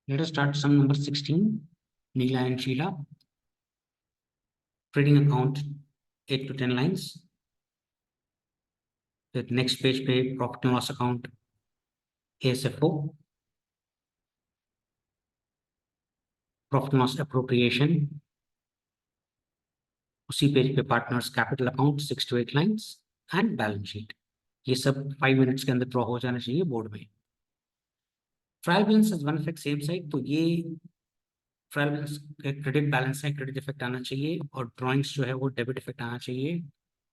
Let us start sum number 16. Neela and Sheila. Trading account 8 to 10 lines. The next page पे profit and loss account ASFO. Profit and loss appropriation. उसी page पे partners capital account 6 to 8 lines and balance sheet. ये सब 5 minutes के अंदर draw हो जाना चाहिए बोर्ड में. Trial balance is one effect same side. तो ये ट्रायल बैलेंस क्रेडिट बैलेंस है, क्रेडिट इफेक्ट आना चाहिए और ड्रॉइंग्स जो है वो डेबिट इफेक्ट आना चाहिए.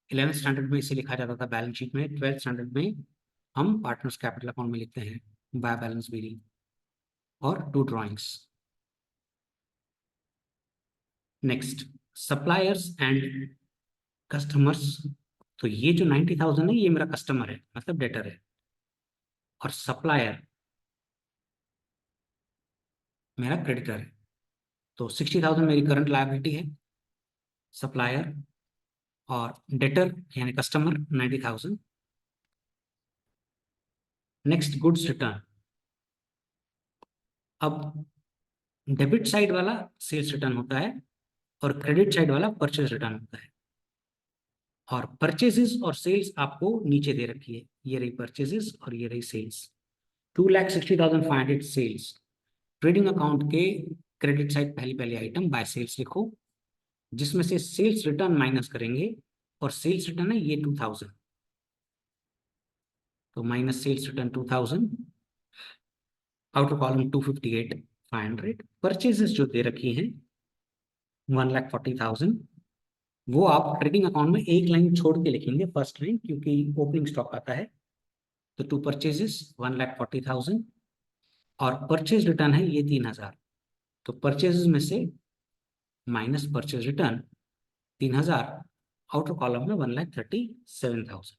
11th स्टैंडर्ड में इसे लिखा जाता था बैलेंस शीट में. 12th स्टैंडर्ड में हम पार्टनर्स कैपिटल अकाउंट में लिखते हैं बाय बैलेंस बीडी और 2 drawings. Next suppliers and customers. तो ये जो 90,000 है ये मेरा कस्टमर है, मतलब डेटर है, और सप्लायर मेरा क्रेडिटर है. तो 60,000 मेरी करंट लायबिलिटी है, सप्लायर और डेटर यानी कस्टमर 90,000. Next goods return. अब डेबिट साइड वाला सेल्स रिटर्न होता है और क्रेडिट साइड वाला परचेज रिटर्न होता है. और परचेजेस और सेल्स आपको नीचे दे रखी है. ये रही परचेजेस और ये रही सेल्स. 2,60,500 सेल्स. ट्रेडिंग अकाउंट के क्रेडिट साइड पहली पहली आइटम बाय सेल्स लिखो, जिसमें से सेल्स रिटर्न माइनस करेंगे और सेल्स रिटर्न है ये 2,000. तो minus sales return 2,000. Outer column 258,500. Purchases जो दे रखी हैं 1,40,000. वो आप ट्रेडिंग अकाउंट में एक लाइन छोड़ के लिखेंगे, फर्स्ट लाइन, क्योंकि ओपनिंग स्टॉक आता है. तो 2 परचेजेस 1,40,000 और परचेज रिटर्न है ये 3,000. तो परचेजेस में से minus purchase return 3,000. Outer column में 1,37,000.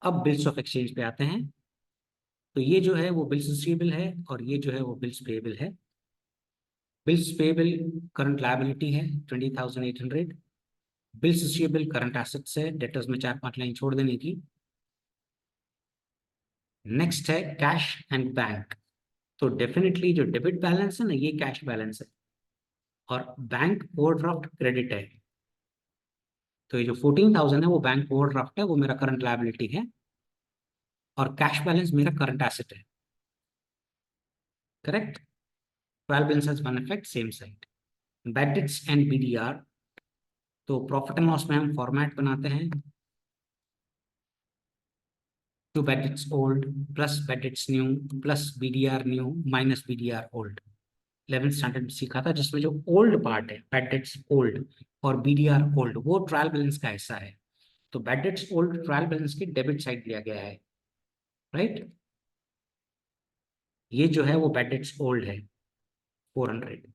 अब बिल्स ऑफ एक्सचेंज पे आते हैं. तो ये जो है वो बिल्स रिसीवेबल है और ये जो है वो बिल्स पेएबल है. बिल्स पेएबल करंट लायबिलिटी है 20,800. बिल्स रिसीवेबल करंट एसेट्स है, डेटर्स में 4-5 लाइन छोड़ देने की. नेक्स्ट है कैश एंड बैंक. तो डेफिनेटली जो डेबिट बैलेंस है ना ये कैश बैलेंस है और बैंक ओवरड्राफ्ट क्रेडिट है. तो ये जो 14,000 है वो बैंक ओवरड्राफ्ट है, वो मेरा करंट लायबिलिटी है और कैश बैलेंस मेरा करंट एसेट है. Correct. Trial balance has one effect same side. Bad debts and BDR. तो प्रॉफिट एंड लॉस में हम फॉर्मेट बनाते हैं to bad debts old plus bad debts new plus BDR new minus BDR old. 11th standard में सीखा था, जिसमें जो ओल्ड पार्ट है बैड डेट्स ओल्ड और बीडीआर ओल्ड वो ट्रायल बैलेंस का हिस्सा है. तो bad debts old trial balance की डेबिट साइड लिया गया है. राइट. ये जो है वो बैड डेट्स ओल्ड है 400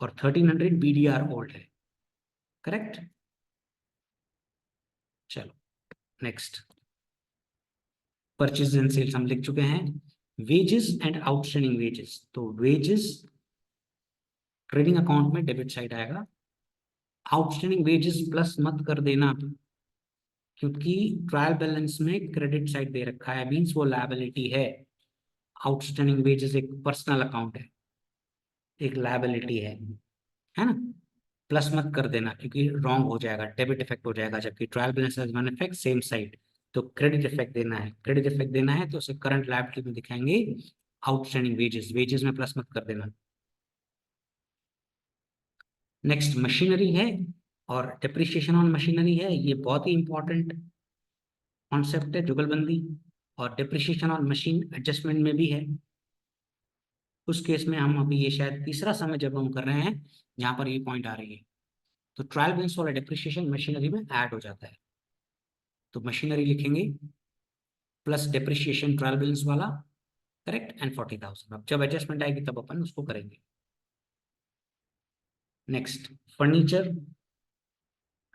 और 1,300 बीडीआर ओल्ड है. करेक्ट. चलो नेक्स्ट. परचेज एंड सेल्स हम लिख चुके हैं. Wages and outstanding wages. तो वेजेस ट्रेडिंग अकाउंट में डेबिट साइड आएगा. आउटस्टैंडिंग वेजेस प्लस मत कर देना, क्योंकि ट्रायल बैलेंस में क्रेडिट साइड दे रखा है, मींस वो लायबिलिटी है. आउटस्टैंडिंग वेजेस एक पर्सनल अकाउंट है, एक लायबिलिटी है ना. प्लस मत कर देना क्योंकि रॉन्ग हो जाएगा, डेबिट इफेक्ट हो जाएगा, जबकि trial balance has one effect same side. तो क्रेडिट इफेक्ट देना है, क्रेडिट इफेक्ट देना है तो उसे करंट लायबिलिटी में दिखाएंगे आउटस्टैंडिंग वेजेस. वेजेस में प्लस मत कर देना. नेक्स्ट मशीनरी है और डिप्रिसिएशन ऑन मशीनरी है. ये बहुत ही इंपॉर्टेंट कॉन्सेप्ट है, जुगलबंदी. और डिप्रिसिएशन ऑन मशीन एडजस्टमेंट में भी है. उस केस में हम अभी ये शायद तीसरा समय जब हम कर रहे हैं जहां पर ये पॉइंट आ रही है. तो ट्रायल बैलेंस वाला डिप्रिसिएशन मशीनरी में ऐड हो जाता है. तो मशीनरी लिखेंगे प्लस डिप्रिसिएशन ट्रायल बैलेंस वाला. करेक्ट. एंड 40,000. अब जब एडजस्टमेंट आएगी तब अपन उसको करेंगे. नेक्स्ट फर्नीचर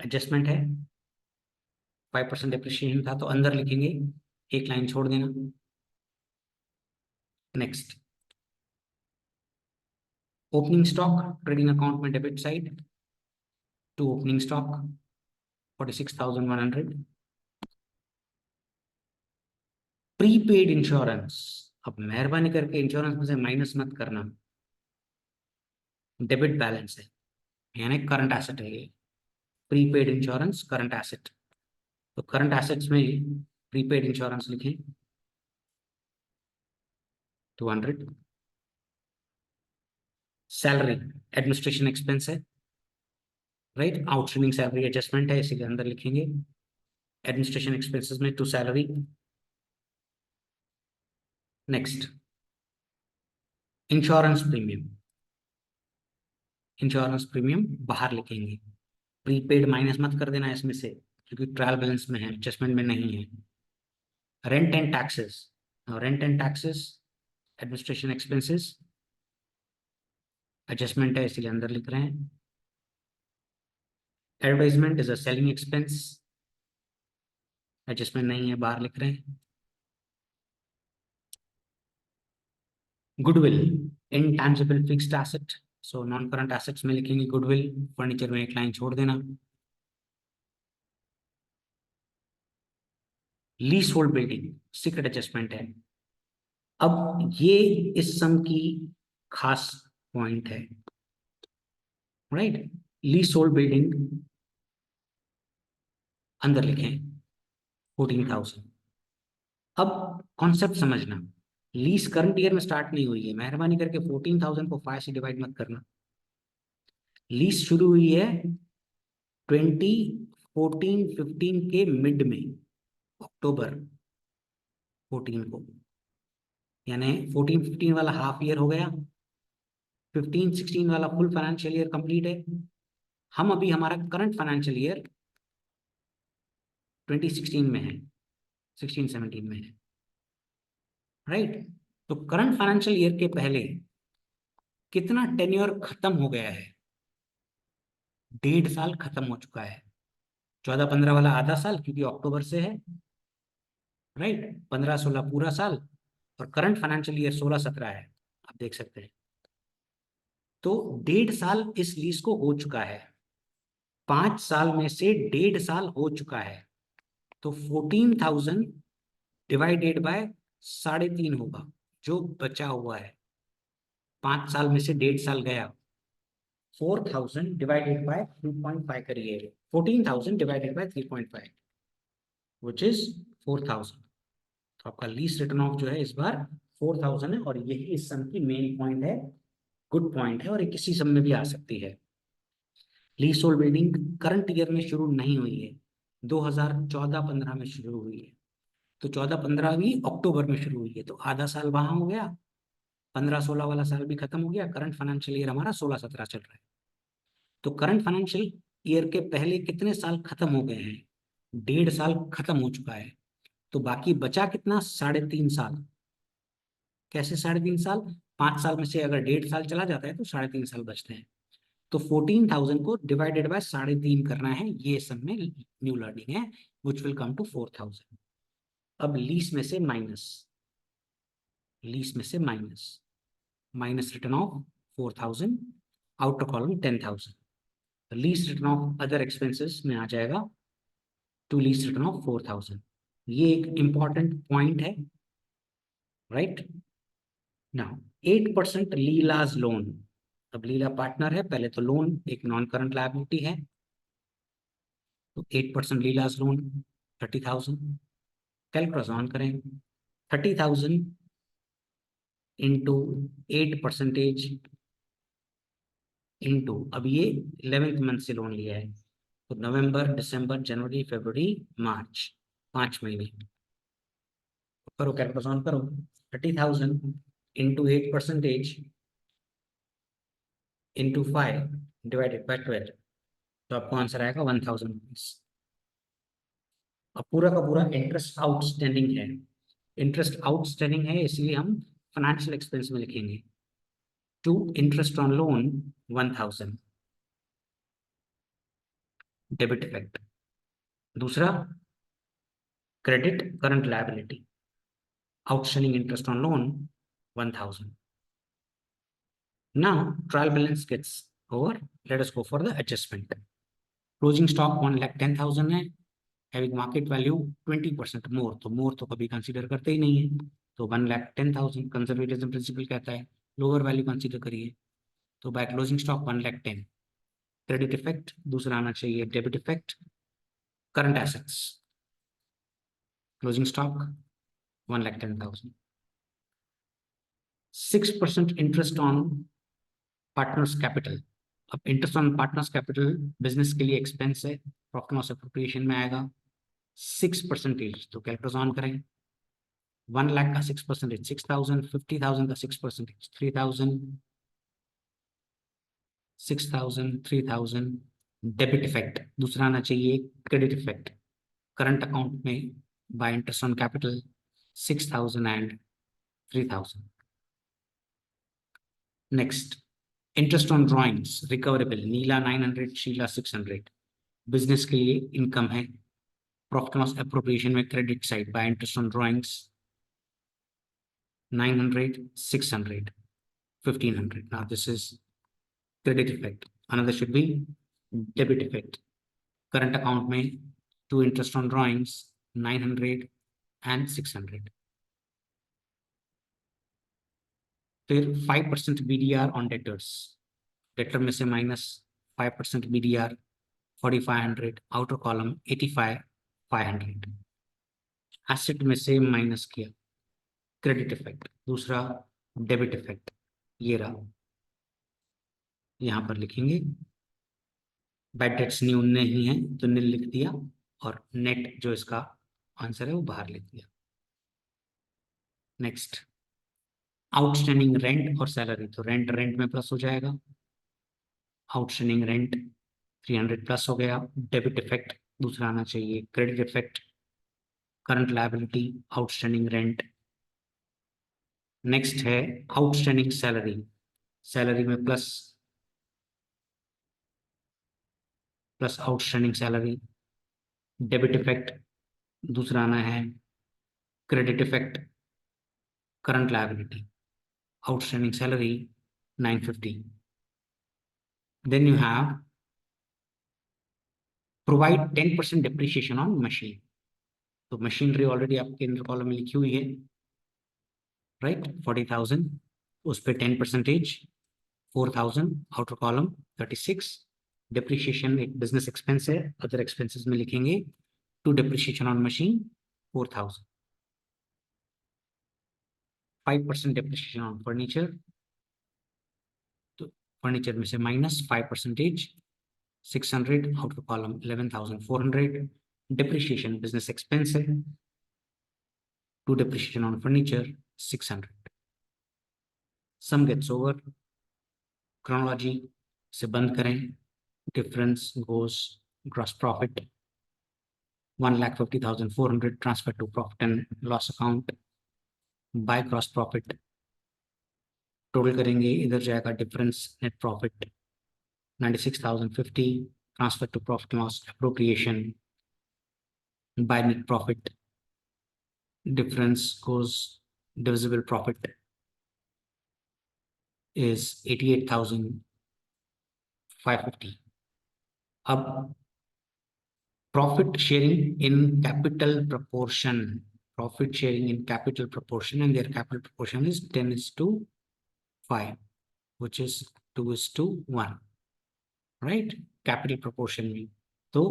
एडजस्टमेंट है. 5% डिप्रिसिएशन था तो अंदर लिखेंगे, एक लाइन छोड़ देना. Next opening stock trading account में debit side to opening stock 46,100. Prepaid insurance. अब मेहरबानी करके इंश्योरेंस में से माइनस मत करना, डेबिट बैलेंस है यानी करंट एसेट है ये, प्रीपेड इंश्योरेंस करंट एसेट। तो करंट एसेट्स में प्रीपेड इंश्योरेंस लिखें 200, सैलरी एडमिनिस्ट्रेशन एक्सपेंस है, राइट, आउटस्टैंडिंग सैलरी एडजस्टमेंट है इसीलिए अंदर लिखेंगे एडमिनिस्ट्रेशन एक्सपेंसेस में to salary. Next insurance premium, insurance premium बाहर लिखेंगे, प्रीपेड माइनस मत कर देना इसमें से क्योंकि ट्रायल बैलेंस में है, एडजस्टमेंट में नहीं है। Rent and taxes, rent and taxes administration expenses adjustment है इसीलिए अंदर लिख रहे हैं। Advertisement is a selling expense, adjustment नहीं है बाहर लिख रहे हैं। Goodwill intangible fixed asset, so non current assets में लिखेंगे गुडविल, फर्नीचर में एक लाइन छोड़ देना। Lease hold building secret adjustment है। अब ये इस सम की खास पॉइंट है, राइट, लीज होल्ड बिल्डिंग अंदर लिखें 14,000। अब कॉन्सेप्ट समझना, लीज करंट ईयर में स्टार्ट नहीं हुई है, मेहरबानी करके 14,000 को 5 से डिवाइड मत करना। लीज शुरू हुई है 2014-15 के मिड में, अक्टूबर 14 को, यानी 14-15 वाला हाफ ईयर हो गया, 15-16 वाला फुल फाइनेंशियल ईयर कंप्लीट है। हम अभी हमारा करंट फाइनेंशियल ईयर 2016 में है, 16-17 में है, राइट। तो करंट फाइनेंशियल ईयर के पहले कितना टेन्योर खत्म हो गया है, 1.5 साल खत्म हो चुका है। 14-15 वाला आधा साल क्योंकि अक्टूबर से है, राइट, 15-16 पूरा साल, और करंट फाइनेंशियल ईयर 16-17 है, आप देख सकते हैं। तो 1.5 साल इस लीज को हो चुका है, 5 साल में से 1.5 साल हो चुका है, तो 14,000 डिवाइडेड बाय 3.5 होगा जो बचा हुआ है, 5 साल में से 1.5 साल गया। 4,000 डिवाइडेड बाय 3.5 करिए, 14,000 डिवाइडेड बाय 3.5 विच इज 4,000। तो आपका लीज रिटर्न ऑफ जो है इस बार 4,000 है, और यही इस सम की मेन पॉइंट है, गुड पॉइंट है, और ये किसी सम में भी आ सकती है। Lease hold building current year में शुरू नहीं हुई है, 2014-15 में शुरू हुई है, तो 14-15 भी अक्टूबर में शुरू हुई है, तो आधा साल वहां हो गया, 15-16 वाला साल भी खत्म हो गया, करंट फाइनेंशियल ईयर हमारा 16-17 चल रहा है। तो करंट फाइनेंशियल ईयर के पहले कितने साल खत्म हो गए हैं, 1.5 साल खत्म हो चुका है, तो बाकी बचा कितना, 3.5 साल। कैसे 3.5 साल, 5 साल में से अगर 1.5 साल चला जाता है तो 3.5 साल बचते हैं। तो 14,000 को डिवाइडेड बाय 3.5 करना है, ये सब में न्यू लर्निंग है, विच विल कम टू 4,000। अब लीज में से माइनस, लीज में से minus, minus return of 4,000, outer column 10,000, lease return of other expenses में आ जाएगा टू लीज रिटर्न ऑफ 4,000। ये एक इंपॉर्टेंट पॉइंट है, राइट। नाउ 8% लीलाज लोन, अब लीला पार्टनर है, पहले तो लोन एक नॉन करंट लायबिलिटी है, तो 8% लीलाज लोन 30,000, कैलकुलेशन ऑन करें, 30,000 इंटू 8% इंटू, अब ये 11th मंथ से लोन लिया है, तो नवंबर, दिसंबर, जनवरी, फरवरी, मार्च, 5 महीने, करो कैलकुलेशन ऑन करो, 30,000 इंटू 8% इंटू 5 डिवाइडेड बाई 12, तो आपको आंसर आएगा 1,000 रुपीज। अब पूरा का पूरा इंटरेस्ट आउटस्टैंडिंग है, इंटरेस्ट आउटस्टैंडिंग है इसलिए हम फाइनेंशियल एक्सपेंस में लिखेंगे to interest on loan 1,000 debit effect. दूसरा credit current liability, outstanding interest on loan 1,000। Now trial balance gets over, let us go for the adjustment. Closing stock 1,10,000 है, having market value 20% मोर, तो मोर तो कभी consider करते ही नहीं है, तो 1,10,000 कंजर्वेटिज्म प्रिंसिपल कहता है लोअर वैल्यू कंसीडर करिए, तो by closing stock 1,10,000। Credit effect दूसरा आना चाहिए, debit effect, current assets, closing stock 1,10,000। 6% interest on partners capital. अब interest on partners capital business के लिए एक्सपेंस है, प्रॉफिट लॉस एप्रोप्रिएशन में आएगा 6%। तो कैलकुलेटर ऑन करें, 1 लाख का 6% 6,000, 50,000 का 6% 3,000, 6,000, 3,000। डेबिट इफेक्ट दूसरा आना चाहिए, क्रेडिट इफेक्ट, करंट अकाउंट में by interest on capital 6,000 and 3,000। Next, interest on drawings recoverable, Neela 900, Sheela 600। Business के लिए इनकम है, प्रॉफिट लॉस एप्रोप्रिएशन में credit side by interest on drawings 900, 600, 1,500. Now this is credit effect. Another should be debit effect. Current account में to interest on drawings 900 and 600. फिर 5% BDR on debtors. Debtor में से minus 5% BDR 4,500. Outer column 85, 500. Asset में से minus किया, credit effect. दूसरा debit effect, ये रहा, यहां पर लिखेंगे। बैड डेट्स न्यू नहीं है तो नील लिख दिया, और नेट जो इसका आंसर है वो बाहर लिख दिया। नेक्स्ट, आउटस्टैंडिंग रेंट और सैलरी। तो रेंट में प्लस हो जाएगा, आउटस्टैंडिंग रेंट 300 प्लस हो गया। डेबिट इफेक्ट दूसरा आना चाहिए, credit effect, current liability, outstanding rent. Next है आउटस्टैंडिंग सैलरी, सैलरी में plus outstanding salary. Debit effect दूसरा आना है, credit effect, current liability, outstanding salary 950. Then you have provide 10% depreciation on machine. तो मशीनरी ऑलरेडी आपके इंटर कॉलम में लिखी हुई है, राइट, 40,000, उस पर 10%, 4,000, आउटर कॉलम 36। डिप्रिशिएशन एक बिजनेस एक्सपेंस है, अदर एक्सपेंसेस में लिखेंगे to depreciation on machine 4,000। 5% depreciation on furniture, तो फर्नीचर में से minus 5%, 600, outer column 11,400। Depreciation business expense है, to depreciation on furniture 600। Sum gets over, chronology से बंद करें, difference goes gross profit 1,50,400 transfer to profit and loss account by gross profit. Total करेंगे, इधर जाएगा difference net profit 96,050 transfer to profit loss appropriation by net profit. Difference goes divisible profit is 88,550. अब profit sharing in capital proportion, profit sharing in capital proportion, and their capital proportion is 10:5, which is 2:1, right? Capital proportion में तो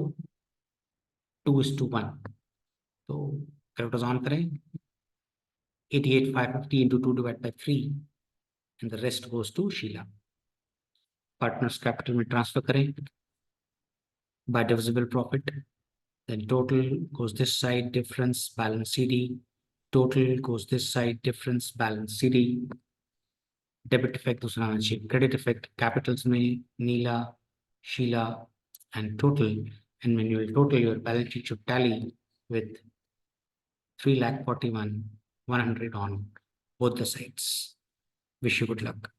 2:1, तो calculator on करें, 88,550 into 2 divided by 3, and the rest goes to Sheila. Partners capital में transfer करें by divisible profit, then total goes this side, difference balance CD, total goes this side, difference balance CD. Debit effect दूसरा आना चाहिए, credit effect capitals में नीला, Sheila and total, and when you will total, your balance sheet should tally with 3,41,100 on both the sides. Wish you good luck.